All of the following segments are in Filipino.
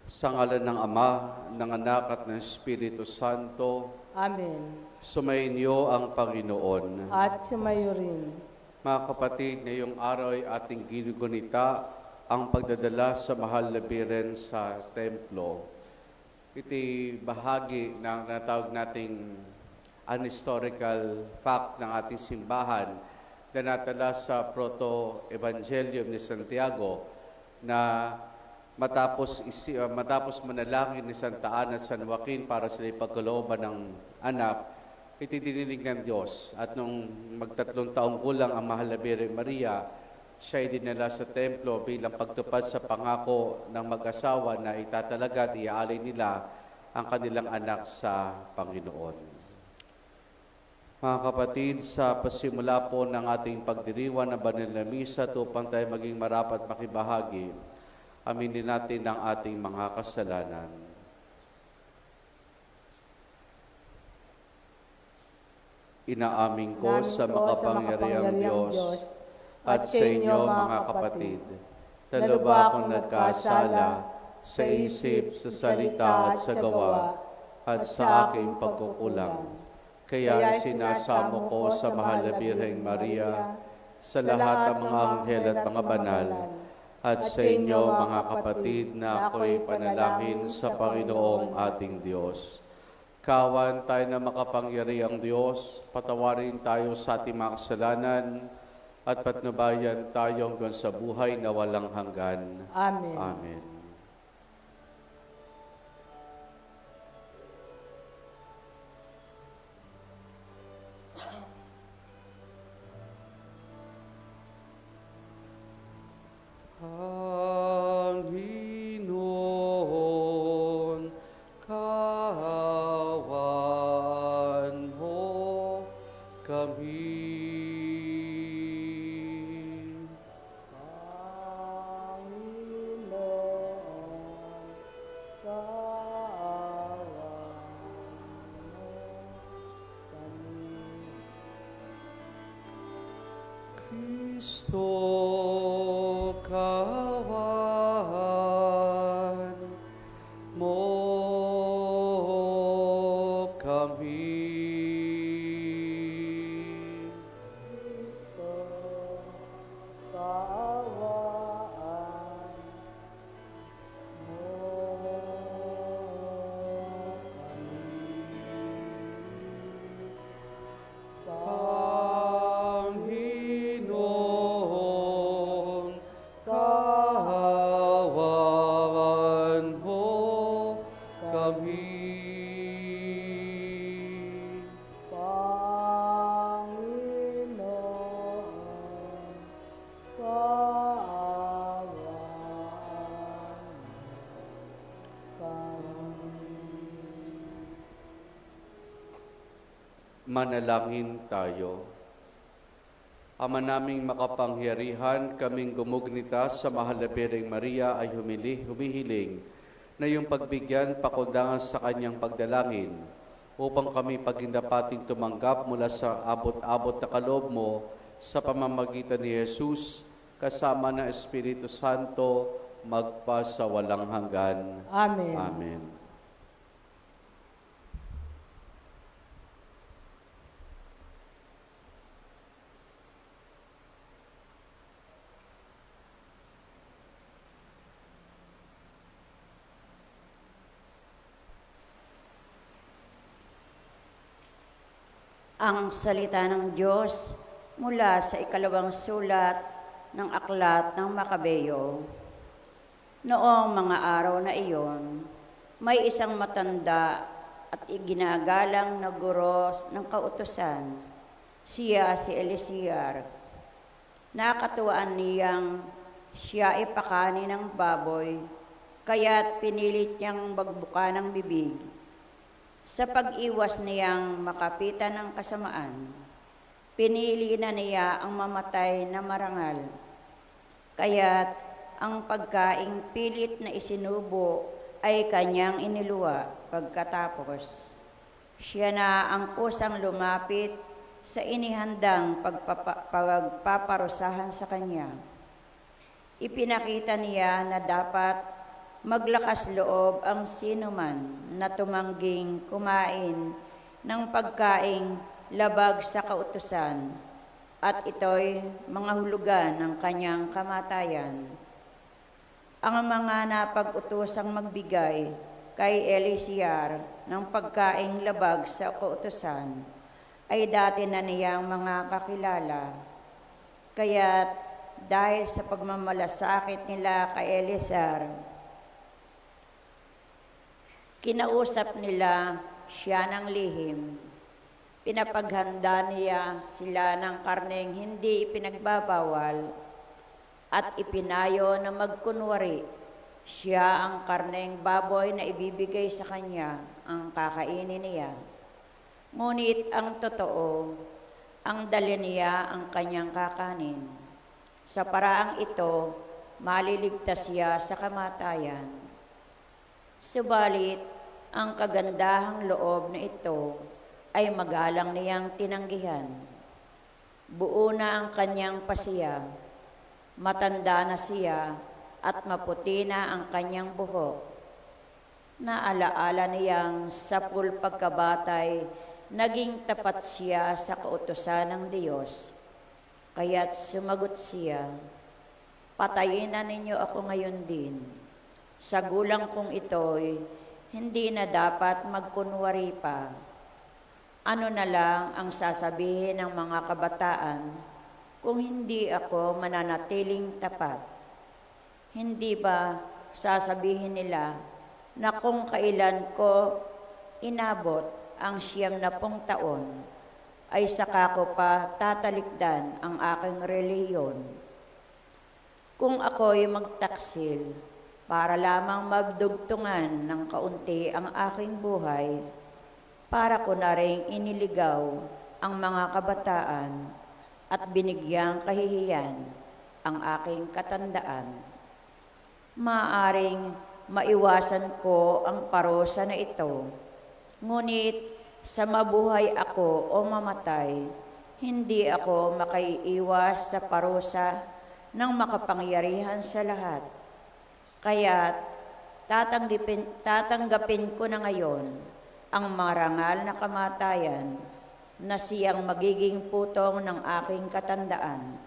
Sa ngalan ng Ama, ng Anak at ng Espiritu Santo, Amen. sumainyo ang Panginoon. At sumayo rin. Mga kapatid, ngayong araw ay ating ginugunita ang pagdadala sa mahal na Birhen sa templo. Ito'y bahagi ng natawag nating unhistorical fact ng ating simbahan na natala sa Proto-Evangelium ni Santiago na matapos manalangin ni Santa Ana at San Joaquin para sa ipagkalooban ng anak, itidinilig ng Diyos. At nung magtatlong taong gulang ang mahal na Birhen Maria, siya ay dinala sa templo bilang pagtupad sa pangako ng mag-asawa na itatalaga at iaalay nila ang kanilang anak sa Panginoon. Mga kapatid, sa pasimula po ng ating pagdiriwang ng banal na misa, upang tayo maging marapat makibahagi, aminin natin ang ating mga kasalanan. Inaamin ko sa makapangyarihang Diyos at sa inyo mga kapatid, dalawa akong nagkasala sa isip, sa salita at sa gawa at sa aking pagkukulang. Kaya sinasamo ko sa mahal na Birheng Maria, sa lahat ng mga anghel at mga banal, at sa inyo mga kapatid na ako'y panalangin sa Panginoong ating Diyos. Kawan tayo na makapangyarihang Diyos, patawarin tayo sa ating mga kasalanan, at patnubayan tayo hanggang sa buhay na walang hanggan. Amen. Amen. Panginoon, kawan mo kami. Kristo, kawan mo kami. Kristo, kaawaan mo Panginoon, kawan mo kami. Panginoon, kaawaan Manalangin tayo. Ama naming makapangyarihan, kaming gumugnita sa mahal na Birheng Maria ay humihiling na iyong pagbigyan pakundangan sa kanyang pagdalangin upang kami pagindapating tumanggap mula sa abot-abot na kaloob mo sa pamamagitan ni Jesus kasama ng Espiritu Santo magpa sa walang hanggan. Amen. Amen. Ang salita ng Diyos mula sa ikalawang sulat ng aklat ng Makabeyo. Noong mga araw na iyon, may isang matanda at iginagalang na guro ng kautusan, siya si Eliezer. Nakatuwaan niyang siya ipakanin ng baboy, kaya't pinilit niyang magbuka ng bibig. Sa pag-iwas niyang makapitan ng kasamaan, pinili na niya ang mamatay na marangal. Kaya't ang pagkaing pilit na isinubo ay kanyang iniluwa pagkatapos. Siya na ang kusang lumapit sa inihandang pagpaparusahan sa kanya. Ipinakita niya na dapat maglakas loob ang sinuman na tumangging kumain ng pagkaing labag sa kautusan at ito'y mga hulugan ng kanyang kamatayan. Ang mga napag-utusang magbigay kay Eliezer ng pagkaing labag sa kautusan ay dati na niyang mga kakilala. Kaya't dahil sa pagmamalasakit nila kay Eliezer, kinausap nila siya ng lihim. Pinapaghanda niya sila ng karneng hindi ipinagbabawal at ipinayo na magkunwari siya ang karneng baboy na ibibigay sa kanya ang kakainin niya. Ngunit ang totoo, ang dali niya ang kanyang kakanin. Sa paraang ito, maliligtas siya sa kamatayan. Subalit, ang kagandahang loob na ito ay magalang niyang tinanggihan. Buo na ang kanyang pasiya, matanda na siya at maputi na ang kanyang buhok. Naalaala niyang sa pagkabatay, naging tapat siya sa kautusan ng Diyos. Kaya't sumagot siya, "Patayin na ninyo ako ngayon din. Sa gulang kong ito'y hindi na dapat magkunwari pa. Ano na lang ang sasabihin ng mga kabataan kung hindi ako mananatiling tapat? Hindi ba sasabihin nila na kung kailan ko inabot ang 90 taon, ay saka ko pa tatalikdan ang aking relihiyon? Kung ako'y magtaksil para lamang mabdugtungan ng kaunti ang aking buhay, para ko na rin iniligaw ang mga kabataan at binigyang kahihiyan ang aking katandaan. Maaring maiwasan ko ang parusa na ito, ngunit sa mabuhay ako o mamatay, hindi ako makaiiwas sa parusa ng makapangyarihan sa lahat. Kaya't tatanggapin ko na ngayon ang marangal na kamatayan na siyang magiging putong ng aking katandaan.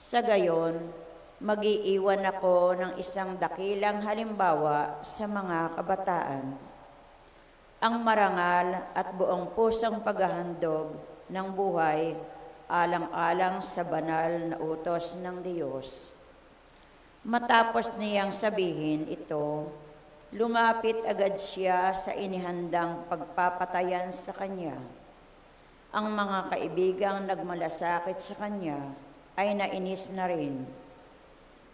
Sa gayon, mag-iiwan ako ng isang dakilang halimbawa sa mga kabataan. Ang marangal at buong pusong paghahandog ng buhay alang-alang sa banal na utos ng Diyos." Matapos niyang sabihin ito, lumapit agad siya sa inihandang pagpapatayan sa kanya. Ang mga kaibigang nagmalasakit sa kanya ay nainis na rin.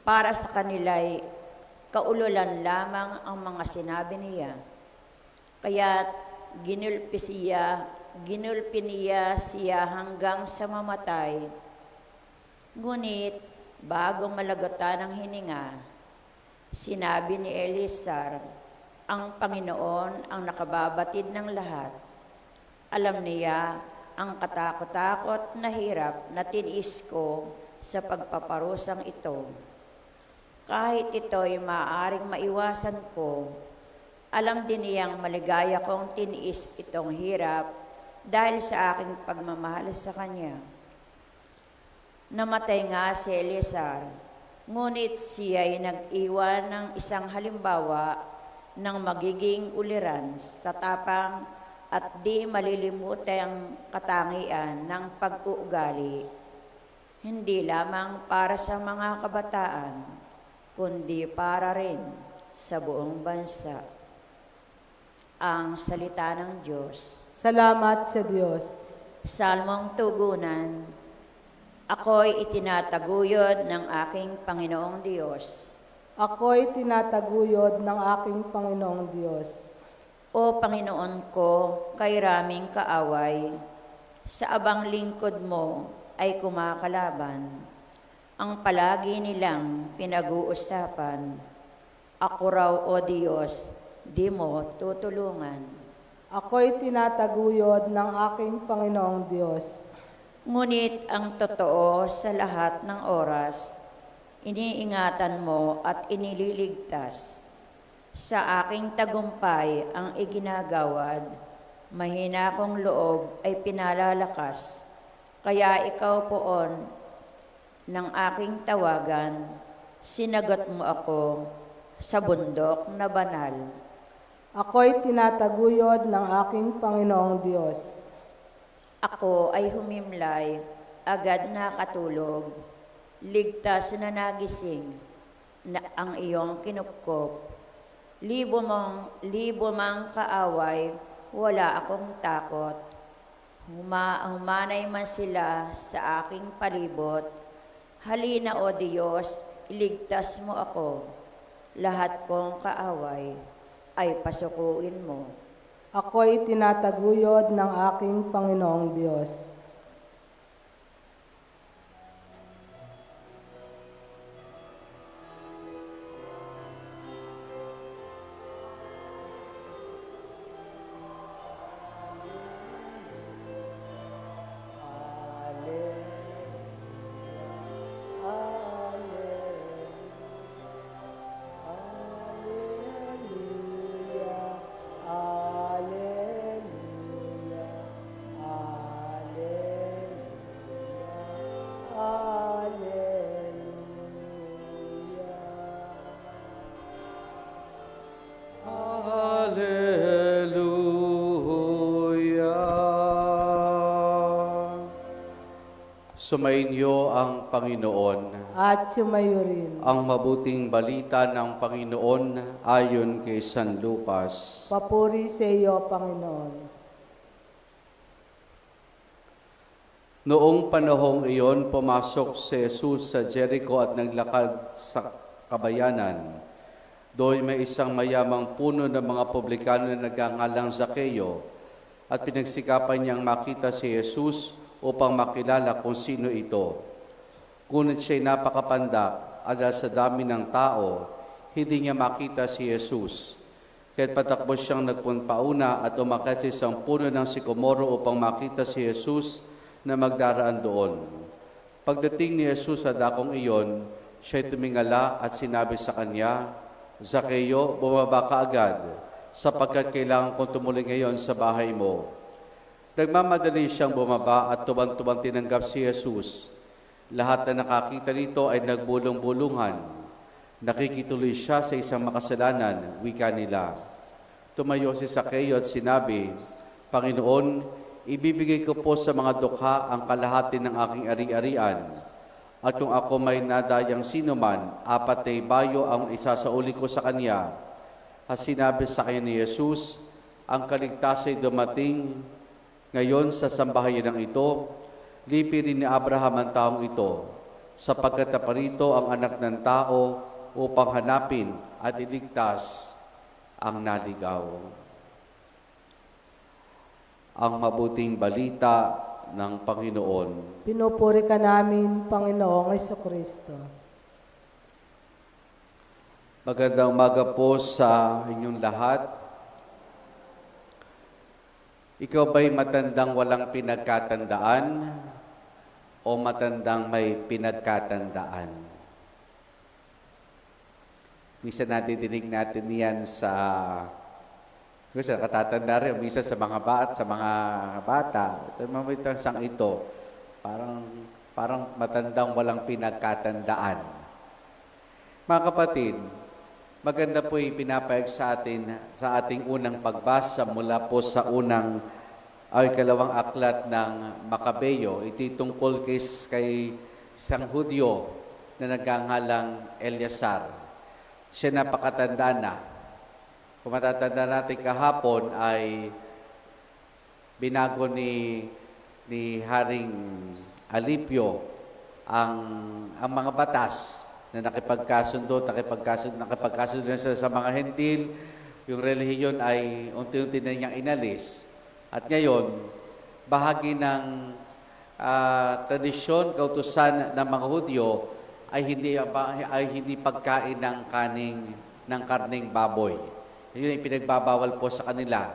Para sa kanila'y kaululan lamang ang mga sinabi niya. Kaya't ginulpi niya siya hanggang sa mamatay. Ngunit bago malagutan ng hininga, sinabi ni Eliezer, "Ang Panginoon ang nakababatid ng lahat. Alam niya ang katakot-takot na hirap na tiniis ko sa pagpaparusang ito. Kahit ito'y maaaring maiwasan ko, alam din niyang maligaya kong tiniis itong hirap dahil sa aking pagmamahal sa Kanya." Namatay nga si Eliezer, ngunit siya'y nag-iwan ng isang halimbawa ng magiging uliran sa tapang at di malilimutang katangian ng pag-uugali, hindi lamang para sa mga kabataan, kundi para rin sa buong bansa. Ang salita ng Diyos. Salamat sa Diyos. Salmong tugunan. Ako'y itinataguyod ng aking Panginoong Diyos. Ako'y tinataguyod ng aking Panginoong Diyos. O Panginoon ko, kay raming kaaway, sa abang lingkod mo ay kumakalaban. Ang palagi nilang pinag-uusapan, ako raw o Diyos, di mo tutulungan. Ako'y tinataguyod ng aking Panginoong Diyos. Ngunit ang totoo sa lahat ng oras, iniingatan mo at inililigtas. Sa aking tagumpay ang iginagawad, mahina kong loob ay pinalalakas. Kaya ikaw poon ng aking tawagan, sinagot mo ako sa bundok na banal. Ako'y tinataguyod ng aking Panginoong Diyos. Ako ay humimlay, agad nakatulog, ligtas na nagising na ang iyong kinupkop. Libo mang kaaway, wala akong takot. Humanay man sila sa aking palibot. Halina o Diyos, iligtas mo ako. Lahat kong kaaway ay pasukuin mo. Ako'y tinataguyod ng aking Panginoong Diyos. Hallelujah. Sumainyo ang Panginoon. At sumayo rin. Ang mabuting balita ng Panginoon ayon kay San Lucas. Papuri sa iyo, Panginoon. Noong panahong iyon, pumasok si Jesus sa Jericho at naglakad sa kabayanan. Doon may isang mayamang puno ng mga publikano na nagngangalang Zaccheo at pinagsikapan niyang makita si Jesus upang makilala kung sino ito. Ngunit siya'y napakapandak at dahil sa dami ng tao, hindi niya makita si Jesus. Kaya't patakbo siyang nagpunpauna at umakyat sa isang puno ng sikomoro upang makita si Jesus na magdaraan doon. Pagdating ni Jesus sa dakong iyon, siya'y tumingala at sinabi sa kanya, Zaccheo, bumaba ka agad, sapagkat kailangan kong tumuloy ngayon sa bahay mo. Nagmamadali siyang bumaba at tubang-tubang tinanggap si Jesus. Lahat na nakakita nito ay nagbulong-bulungan. Nakikituloy siya sa isang makasalanan, wika nila. Tumayo si Zaccheo at sinabi, Panginoon, ibibigay ko po sa mga dukha ang kalahati ng aking ari-arian. At kung ako may nadayang sinuman, 4 bayo ang isasauli ko sa kanya. At sinabi sa kanya ni Jesus, ang kaligtasan ay dumating ngayon sa sambahayan ito, lipirin ni Abraham ang taong ito, sapagkat naparito ang anak ng tao upang hanapin at iligtas ang naligaw. Ang mabuting balita ng Panginoon. Pinupuri ka namin, Panginoong Jesucristo. Magandang umaga po sa inyong lahat. Ikaw ba'y matandang walang pinagkatandaan o matandang may pinagkatandaan? Minsan nadidinig natin yan sa katatanda rin, minsan sa mga bata. Mamitang sang ito, parang matandang walang pinagkatandaan. Mga kapatid, maganda po ipinapayag sa atin sa ating unang pagbasa mula po sa ikalawang aklat ng Makabeo. Iti tungkol kay isang Hudyo na nagngangalang Eleazar. Siya napakatanda na. Kung matatanda natin kahapon ay binago ni Haring Alipio ang mga batas na nakipagkasundo na sa mga Hentil. Yung relihiyon ay unti-unti na niyang inalis. At ngayon, bahagi ng tradisyon, kautusan ng mga Hudyo ay hindi pagkain ng karning baboy. Yun ay pinagbabawal po sa kanila.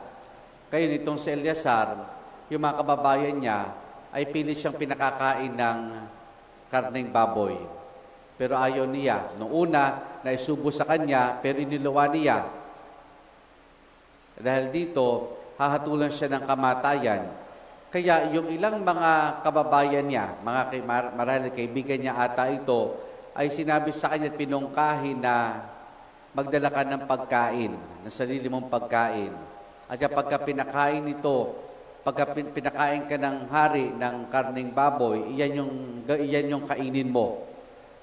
Kaya nitong si Eleazar, yung mga kababayan niya, ay pilit siyang pinakakain ng karning baboy. pero ayaw niya. Noong una, naisubo sa kanya, pero iniluwa niya. Dahil dito, hahatulan siya ng kamatayan. Kaya yung ilang mga kababayan niya, marahil kaibigan niya ata ito, ay sinabi sa kanya at pinungkahin na magdala ka ng pagkain, ng sarili mong pagkain. At kapag pinakain ito, pagka pinakain ka ng hari ng karning baboy, iyan yung kainin mo.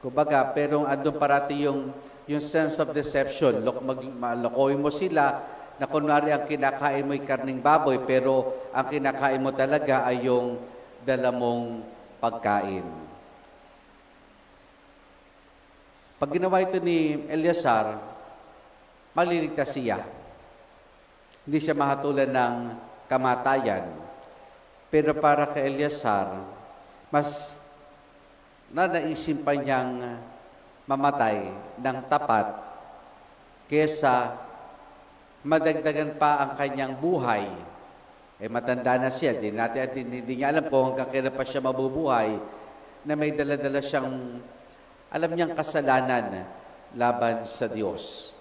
Kumbaga, pero andun parati yung sense of deception. Lokohin mo sila na kunwari ang kinakain mo ay karning baboy, pero ang kinakain mo talaga ay yung dala mong pagkain. Pag ginawa ito ni Eleazar, maliligtas siya. Hindi siya mahatulan ng kamatayan. Pero para kay Eleazar, mas nanaisip pa niyang mamatay ng tapat kesa madagdagan pa ang kanyang buhay. Matanda na siya. Hindi niya alam kung hanggang kailan pa siya mabubuhay na may dala-dala siyang alam niyang kasalanan laban sa Diyos.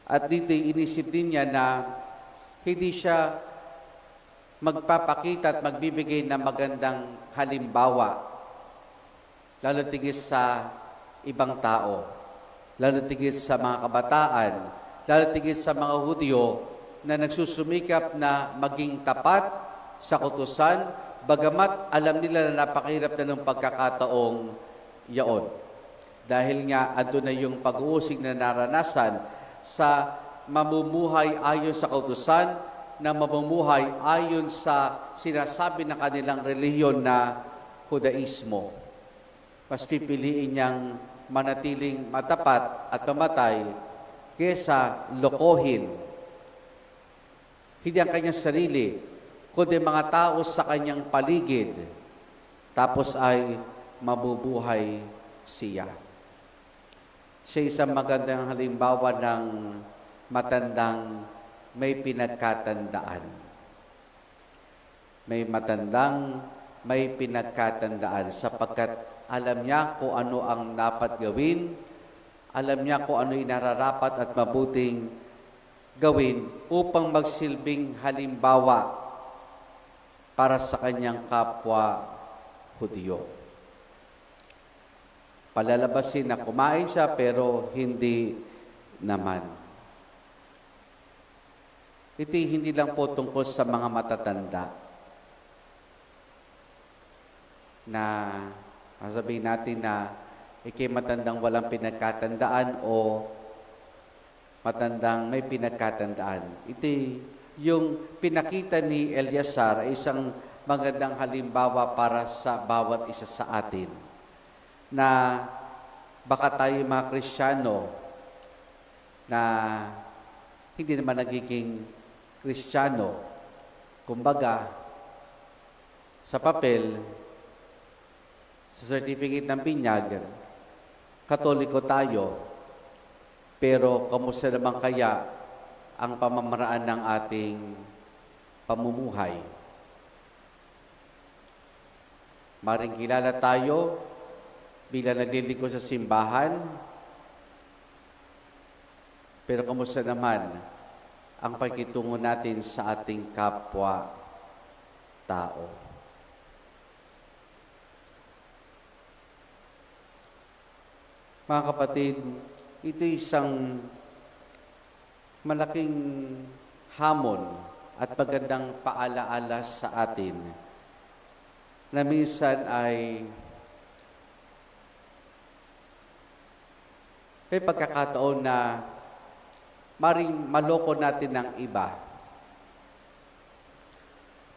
At dito inisip din niya na hindi siya magpapakita at magbibigay ng magandang halimbawa, lalo tigis sa ibang tao, lalo tigis sa mga kabataan, lalo tigit sa mga Hudyo na nagsusumikap na maging tapat sa kautusan, bagamat alam nila na napakahirap na ng pagkakataong yaon. Dahil nga, ando na yung pag-uusig na naranasan sa mamumuhay ayon sa kautusan, na mamumuhay ayon sa sinasabi ng kanilang reliyon na Judaismo. Mas pipiliin niyang manatiling matapat at mamatay kesa lokohin. Hindi ang kanyang sarili, kundi mga tao sa kanyang paligid, tapos ay mabubuhay siya. Siya isang magandang halimbawa ng matandang may pinagkatandaan. May pinagkatandaan sapagkat alam niya kung ano ang dapat gawin, alam niya kung ano yung nararapat at mabuting gawin upang magsilbing halimbawa para sa kanyang kapwa Hudyo. Palalabasin na kumain siya pero hindi naman. Ito hindi lang po tungkol sa mga matatanda na masabihin natin na ikay matandang walang pinagkatandaan o matandang may pinagkatandaan. Ito yung pinakita ni Eleazar ay isang magandang halimbawa para sa bawat isa sa atin na baka tayo mga Kristiyano na hindi naman nagiging Kristiyano. Kumbaga, sa papel, sa certificate ng binyag, Katoliko tayo, pero kamusta naman kaya ang pamamaraan ng ating pamumuhay? Maring kilala tayo bilang naglilingkod sa simbahan, pero kamusta naman ang pagkitungo natin sa ating kapwa-tao? Mga kapatid, ito isang malaking hamon at magandang paalaala sa atin na minsan ay may pagkakataon na maring maloko natin ng iba.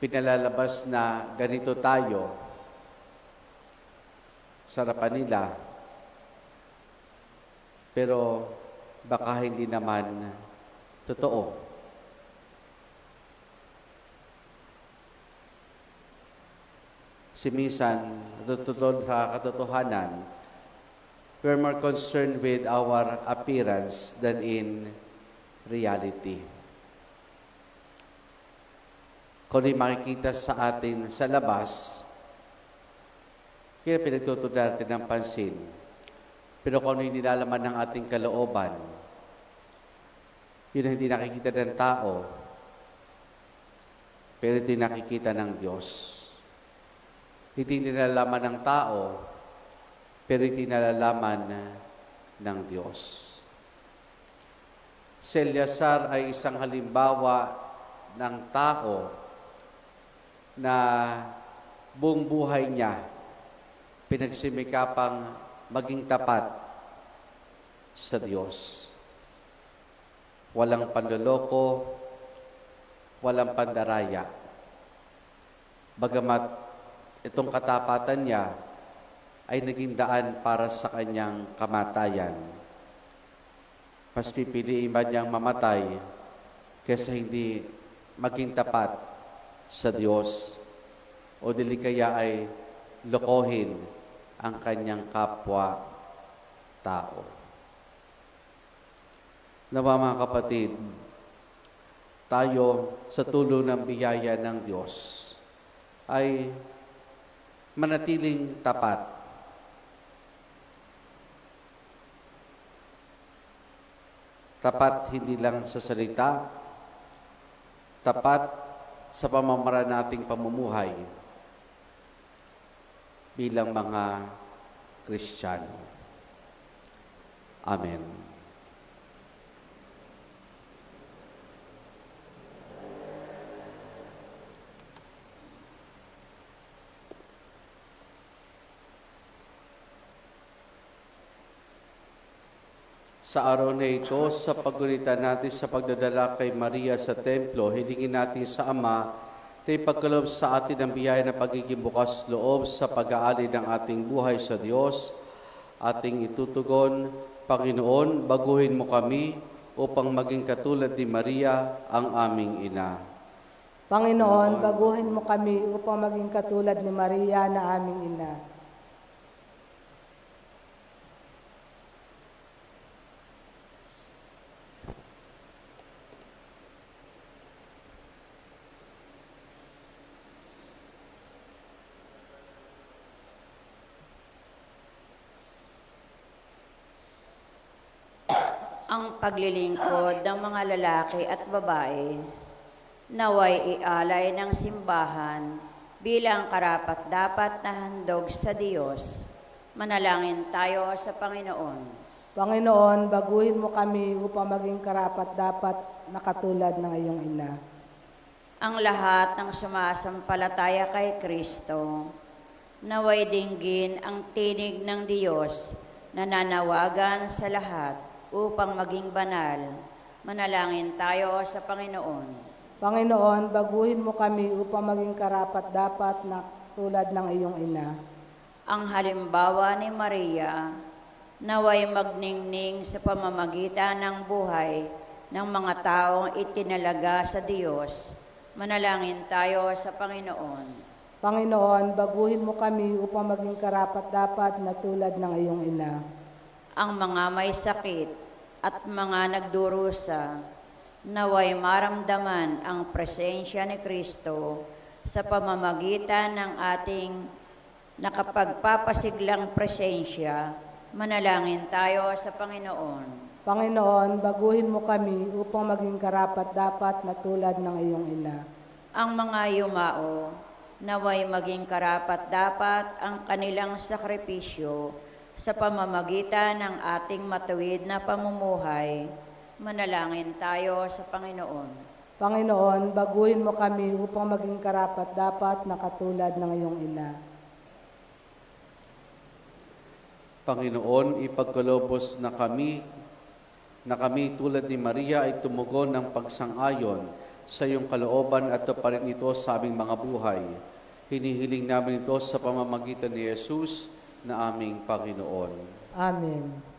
Pinalalabas na ganito tayo sa harapan nila, pero baka hindi naman totoo. Minsan, sa katotohanan, we're more concerned with our appearance than in reality. Kung di makikita sa atin sa labas, kaya pinagtutunan natin ng pansin. Pero kung ano yung nilalaman ng ating kalooban, yun ang hindi nakikita ng tao, pero hindi nakikita ng Diyos. Hindi nilalaman ng tao, pero hindi nalalaman ng Diyos. Si Eleazar ay isang halimbawa ng tao na buong buhay niya pinagsimikapang maging tapat sa Diyos. Walang panloloko, walang pandaraya. Bagamat itong katapatan niya ay naging daan para sa kanyang kamatayan. Mas pipiliin ba niyang mamatay kaysa hindi maging tapat sa Diyos o dili kaya ay lokohin ang kanyang kapwa-tao. Nawa mga kapatid, tayo sa tulong ng biyaya ng Diyos ay manatiling tapat. Tapat hindi lang sa salita, tapat sa pamamaraan nating pamumuhay bilang mga Kristiyano. Amen. Sa araw na ito, sa paggunita natin sa pagdadala kay Maria sa templo, hilingin natin sa Ama na ipagkaloob sa atin ang biyaya ng pagiging bukas loob sa pag-aali ng ating buhay sa Diyos. Ating itutugon, Panginoon, baguhin mo kami upang maging katulad ni Maria, ang aming ina. Panginoon, baguhin mo kami upang maging katulad ni Maria na aming ina. Ang paglilingkod ng mga lalaki at babae naway ialay ng simbahan bilang karapat-dapat na handog sa Diyos. Manalangin tayo sa Panginoon. Panginoon, baguhin mo kami upang maging karapat-dapat na katulad ng iyong ina. Ang lahat ng sumasampalataya kay Kristo, naway dinggin ang tinig ng Diyos na nanawagan sa lahat upang maging banal. Manalangin tayo sa Panginoon. Panginoon, baguhin mo kami upang maging karapat-dapat na tulad ng iyong ina. Ang halimbawa ni Maria, naway magningning sa pamamagitan ng buhay ng mga taong itinalaga sa Diyos. Manalangin tayo sa Panginoon. Panginoon, baguhin mo kami upang maging karapat-dapat na tulad ng iyong ina. Ang mga may sakit at mga nagdurusa, naway maramdaman ang presensya ni Kristo sa pamamagitan ng ating nakapagpapasiglang presensya. Manalangin tayo sa Panginoon. Panginoon, baguhin mo kami upang maging karapat-dapat na tulad ng iyong ina. Ang mga yumao, naway maging karapat-dapat ang kanilang sakripisyo sa pamamagitan ng ating matuwid na pamumuhay. Manalangin tayo sa Panginoon. Panginoon, baguhin mo kami upang maging karapat-dapat na katulad ng iyong ina. Panginoon, ipagkalobos na kami tulad ni Maria ay tumugon ng pagsang-ayon sa iyong kalooban at pa rin ito sa aming mga buhay. Hinihiling namin ito sa pamamagitan ni Jesus na aming Panginoon. Amen.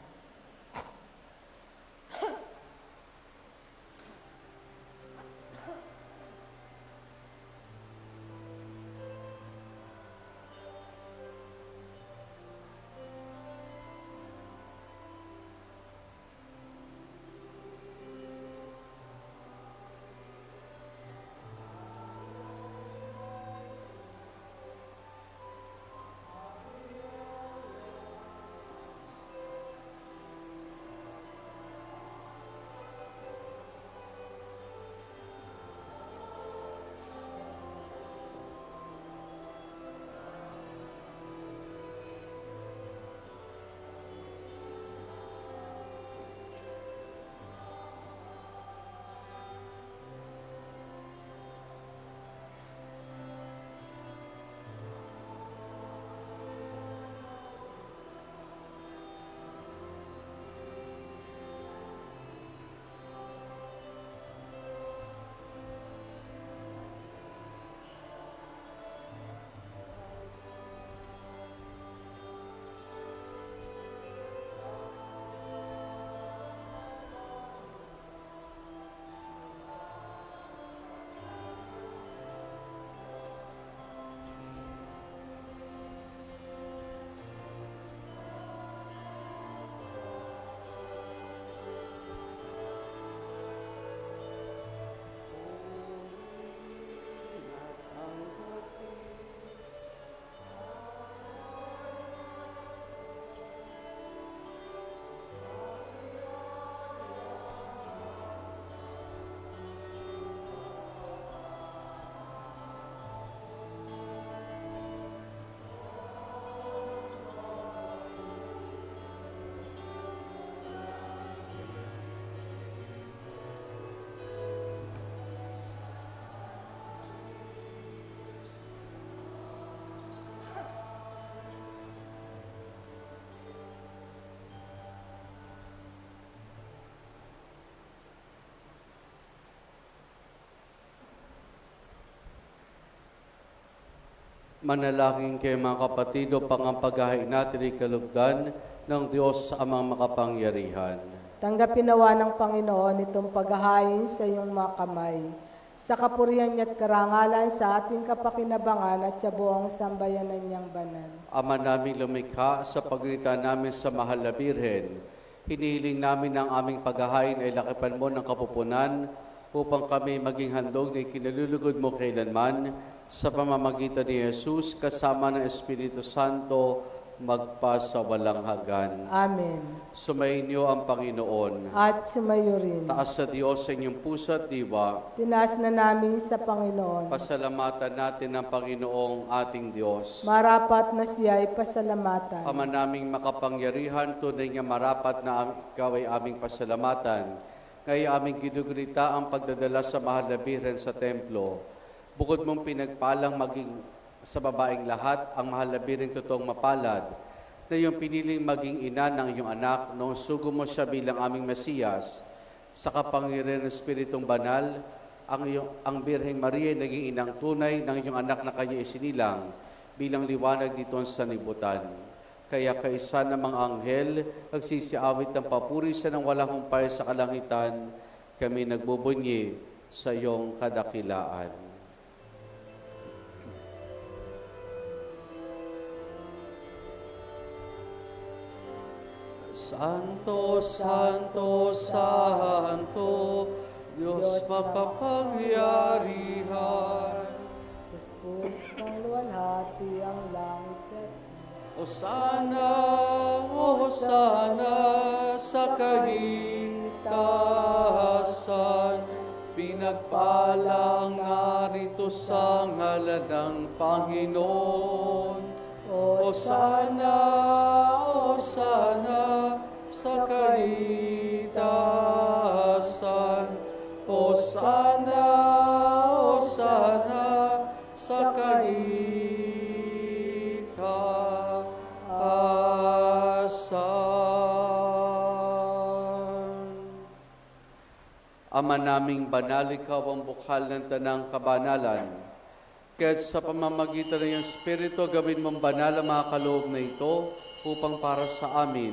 Manalangin kayo mga kapatid upang ang paghahain natin ay kalugdan ng Diyos amang makapangyarihan. Tanggapin nawa ng Panginoon itong paghahain sa iyong mga kamay, sa kapurihan niya at karangalan sa ating kapakinabangan at sa buong sambayanan niyang banal. Ama naming lumikha, sa pagitan namin sa mahal na Birhen, hinihiling namin ang aming paghahain ay lakipan mo ng kapupunan upang kami maging handog na ikinalulugod mo kailanman sa pamamagitan ni Jesus kasama ng Espiritu Santo magpasawalang hanggan. Amen. Sumainyo ang Panginoon. At sumayo rin. Taas sa Diyos sa inyong puso at diwa. Tinaas na namin sa Panginoon. Pasalamatan natin ang Panginoong ating Diyos. Marapat na siya ay pasalamatan. Ama naming makapangyarihan, tunay nga marapat na ikaw ay aming pasalamatan. Ngayon aming ginugunita ang pagdadala sa mahal na Birhen sa templo. Bukod mong pinagpalang maging sa babaeng lahat, ang mahal na Birheng totoong mapalad, na iyong piniling maging ina ng iyong anak noong sugo mo siya bilang aming Mesiyas. Sa kapangyarihan ng Espiritong Banal, ang Birheng Maria naging inang tunay ng iyong anak na kanya isinilang bilang liwanag dito sa sanlibutan. Kaya kaisa ng mga anghel, nagsisiawit ng papuri sa nang walang humpay sa kalangitan, kami nagbubunyi sa iyong kadakilaan. Santo, Santo, Santo, Diyos makapangyarihan. Puspos ng luwalhati ang langit at Hosana, Hosana sa kahitasan, pinagpalang narito sa ngalan ng Panginoon. Hosana, Hosana sa kahitasan, Hosana, Hosana sa kahitasan. Ama naming banal, ikaw ang bukal ng tanang kabanalan. Kaya sa pamamagitan ng iyong Espiritu, gawin mong banal ang mga kaloob na ito upang para sa amin,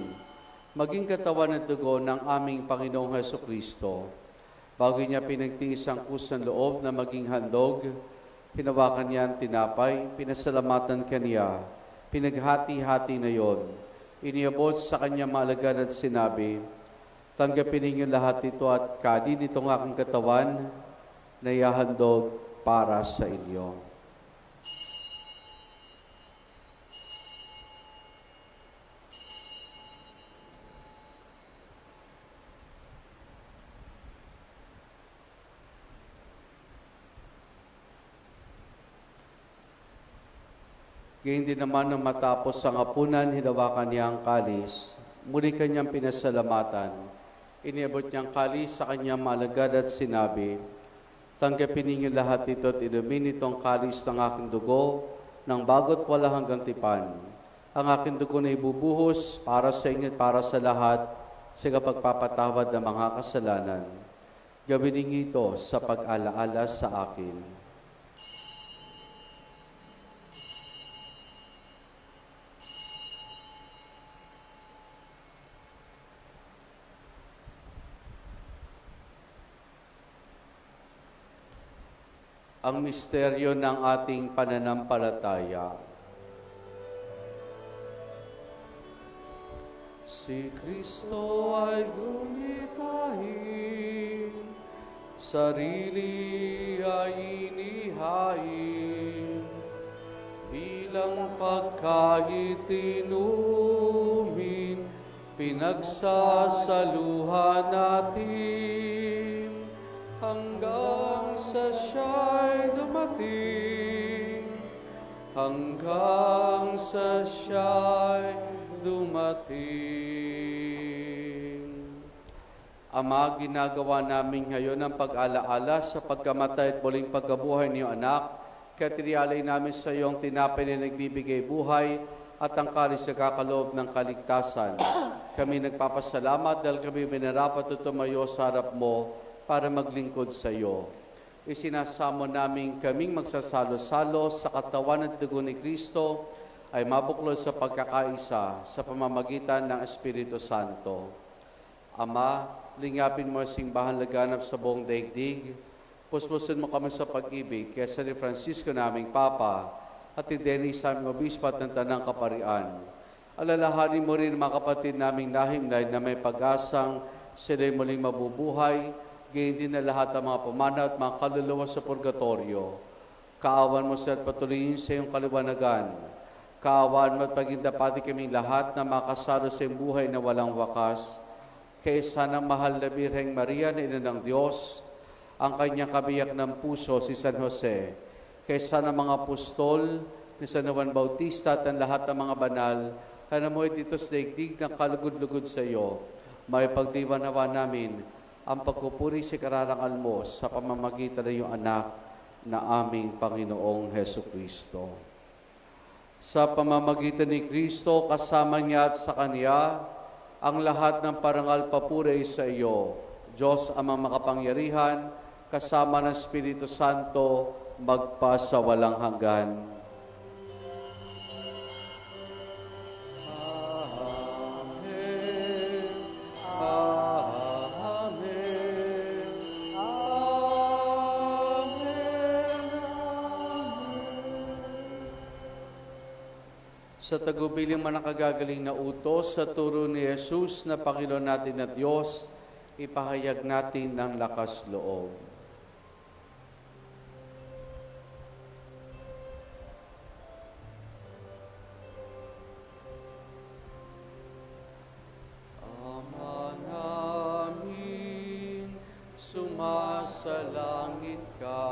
maging katawan at dugo ng aming Panginoong Hesukristo. Bago niya pinagtiis ang kusang loob na maging handog, hinawakan niya ang tinapay, pinasalamatan kaniya, pinaghati-hati na yon. Iniabot sa kanya malagad at sinabi, tanggapin ninyo lahat ito at kanin itong aking katawan na ihahandog para sa inyo. Gayun din naman nang matapos ang hapunan, hinawakan niya ang kalis. Muli kanyang pinasalamatan. Iniabot niyang kalis sa kanyang malagad at sinabi, tanggapin ninyo lahat ito at inumin itong kalis ng aking dugo ng bago't wala hanggang tipan. Ang aking dugo na ibubuhos para sa inyo at para sa lahat sa kapagpapatawad ng mga kasalanan. Gawin ninyo ito sa pag-alaala sa akin. Ang misteryo ng ating pananampalataya. Si Kristo ay gumitahin, sarili ay inihain, bilang pagkain inumin, pinagsasaluhan natin, hanggang sa siya'y dumating, hanggang sa siya'y dumating. Ama, ginagawa namin ngayon ang pag-alaala sa pagkamatay at muling pagkabuhay niyo anak, kaya tinialay namin sa iyong tinapay na nagbibigay buhay at ang kalis sa kakaloob ng kaligtasan. Kami nagpapasalamat dahil kami minarapat at tumayo sa harap mo para maglingkod sa iyo. isinasamo namin kaming magsasalo-salo sa katawan at dugo ni Kristo ay mabuklod sa pagkakaisa sa pamamagitan ng Espiritu Santo. Ama, lingapin mo ang simbahan laganap sa buong daigdig. Puspusin mo kami sa pag-ibig kaya sa ni Francisco naming Papa at ni Dennis aming Obispo at ng Tanang Kaparian. Alalahanin mo rin mga kapatid naming nahimlay na may pag-asang sila'y muling mabubuhay, gayon din na lahat ng mga pamana at mga kaluluwa sa purgatorio. Kaawan mo sa patuloyin sa iyong kaliwanagan. Kaawan mo at pagindapati kaming lahat na makasalo sa iyong buhay na walang wakas. Kaysa ng mahal na Birheng Maria na Ina ng Diyos, ang kanyang kabiyak ng puso si San Jose, kaysa ng mga apostol ni San Juan Bautista at ang lahat ng mga banal, kana mo'y dito sa daigdig ng kalugod-lugod sa iyo, may pagdiwanawa namin ang pagpupuri sa kararangal mo sa pamamagitan ng iyong anak na aming Panginoong Heso Kristo. Sa pamamagitan ni Kristo, kasama niya at sa Kanya, ang lahat ng parangal papuri sa iyo, Diyos amang makapangyarihan, kasama ng Espiritu Santo, magpa sa walang hanggan. Sa tagubiling manakagagaling na utos, sa turo ni Jesus na Panginoon natin at Diyos, ipahayag natin ng lakas loob. Ama namin, sumasalangit ka,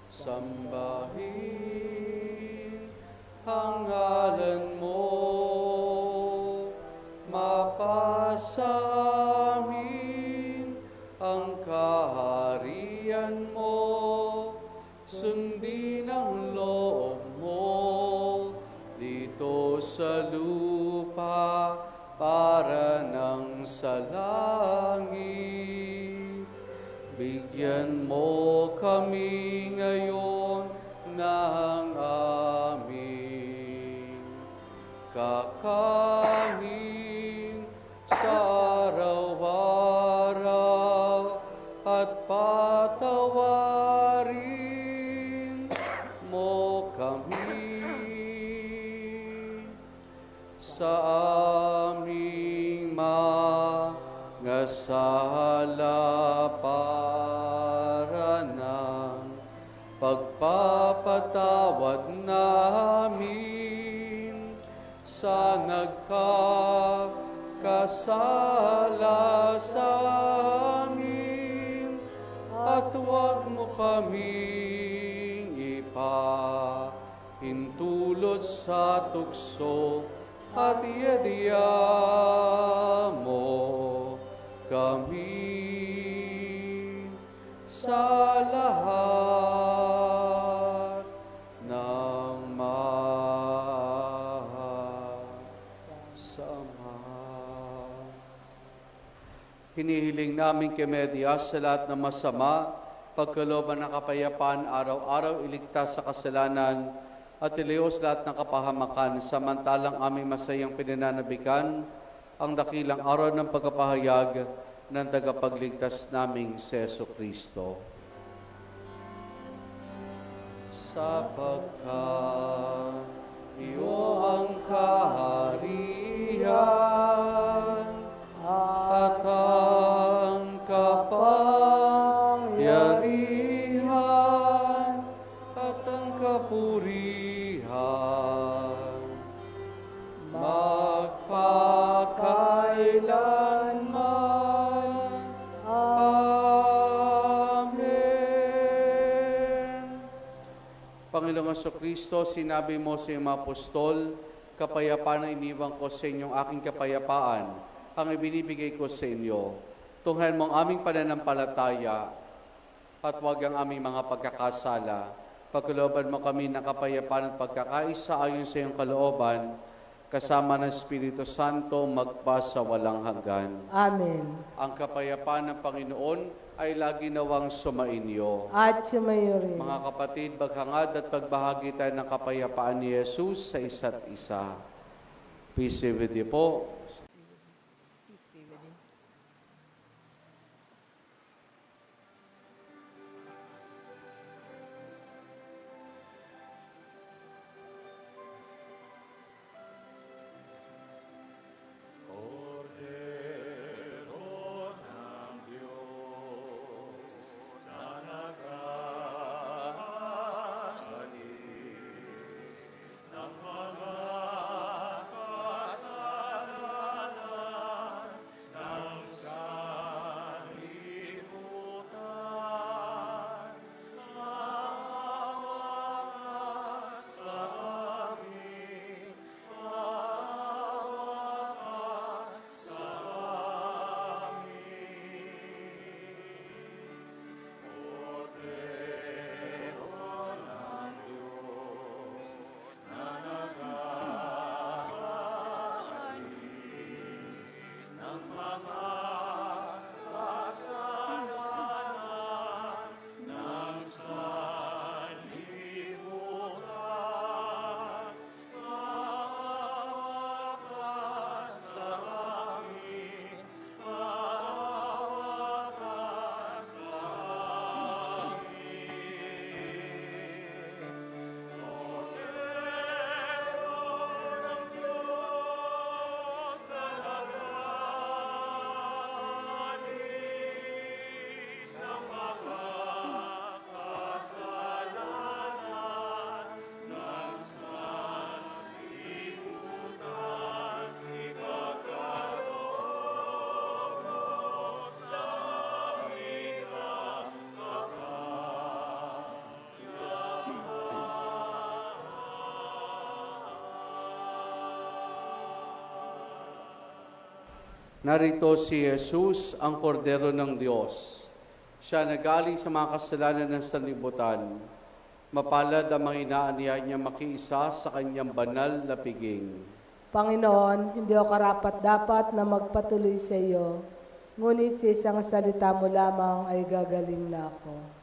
sambahin ang ngalan mo, mapasa amin ang kaharian mo, sundin ang loob mo dito sa lupa para nang sa langit. Bigyan mo kami ngayon ng aming kakanin sa araw-araw at patawarin mo kami sa aming mga sala para ng pagpapatawad namin sa nagkakasala sa amin, at huwag mo kaming ipahintulot sa tukso, at iadya mo kami sa lahat ng masama. Hinihiling namin kay Medias sa lahat ng masama, pagkalooban ng kapayapaan araw-araw, iligtas sa kasalanan, at ilios lahat ng kapahamakan, samantalang aming masayang pinananabikan ang dakilang araw ng pagkapahayag ng tagapagligtas naming si Jesu Kristo. Sapagkat iyo ang kaharian at ang kapangyarihan at ang kapurihan magpakailanman. Amen. Panginoong Jesucristo, sinabi mo sa iyong mga apostol, kapayapaan ang iniwan ko sa inyong aking kapayapaan, ang ibinibigay ko sa inyo. Tunghayan mo ang aming pananampalataya at huwag ang aming mga pagkakasala. Pagkalooban mo kami ng kapayapaan at pagkakaisa ayon sa iyong kalooban, kasama ng Espiritu Santo, magpa sa walang hanggan. Amen. Ang kapayapaan ng Panginoon ay lagi nawang sumainyo. At sumayo rin. Mga kapatid, maghangad at pagbahagi tayo ng kapayapaan ni Jesus sa isa't isa. Peace be with you po. Narito si Jesus, ang kordero ng Diyos. Siya nagaling sa mga kasalanan ng sanlibutan. Mapalad ang mga inaaniya niya makiisa sa kanyang banal na piging. Panginoon, hindi ako karapat-dapat na magpatuloy sa iyo, ngunit sa isang salita mo lamang ay gagaling na ako.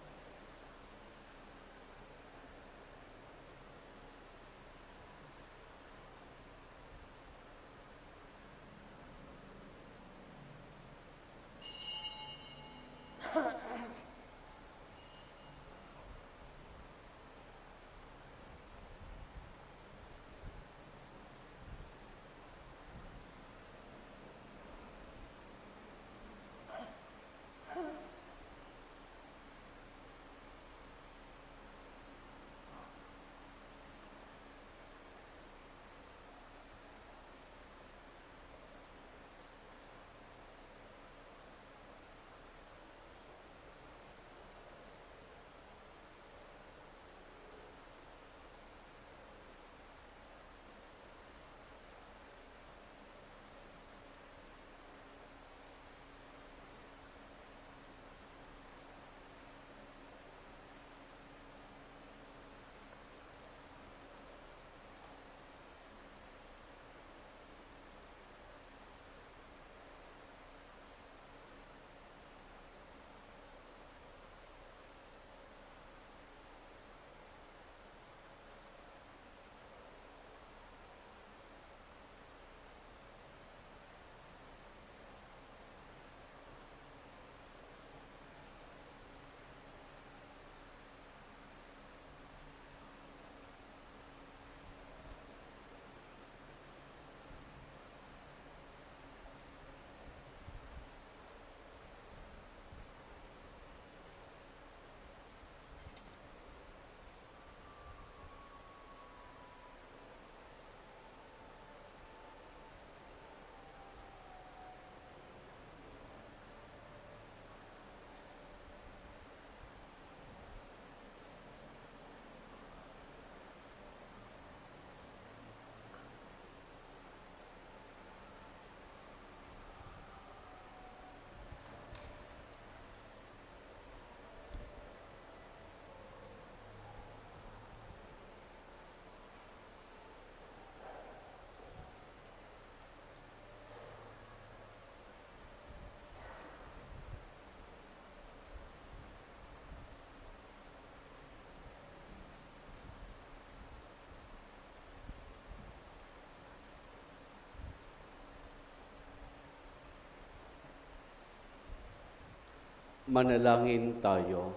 Manalangin tayo.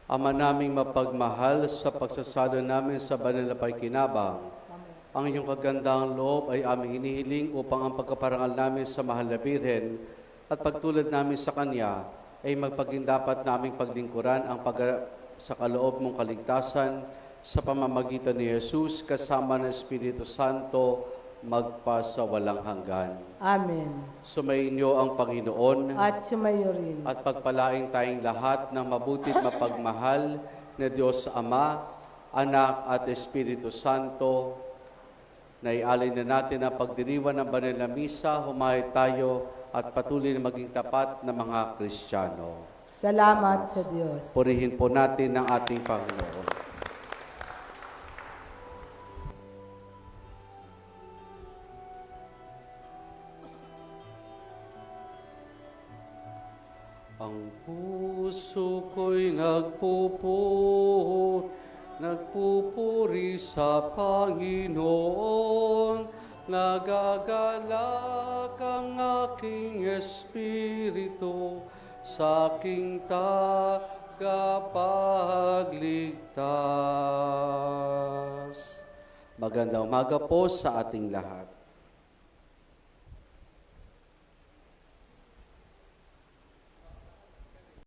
Ama naming mapagmahal, sa pagsasalo namin sa banal na pagkinabang, ang inyong kagandahang loob ay aming hinihiling upang ang pagkaparangal namin sa mahal na Birhen at pagtulad namin sa Kanya ay magpagindapat naming paglingkuran ang sa kaloob mong kaligtasan sa pamamagitan ni Jesus kasama ng Espiritu Santo magpasawalang hanggan. Amen. Sumainyo ang Panginoon At sumayo rin. at pagpalain tayong lahat ng mabutit mapagmahal na Diyos Ama, Anak at Espiritu Santo. Naialay na natin ang pagdiriwan ng banal na misa, humahit tayo at patuloy na maging tapat na mga Kristiyano. Salamat sa Diyos. Purihin po natin ang ating Panginoon. Ang puso ko'y nagpupuri sa Panginoon, nagagalak ang aking espiritu sa aking tagapagligtas. Magandang umaga po sa ating lahat.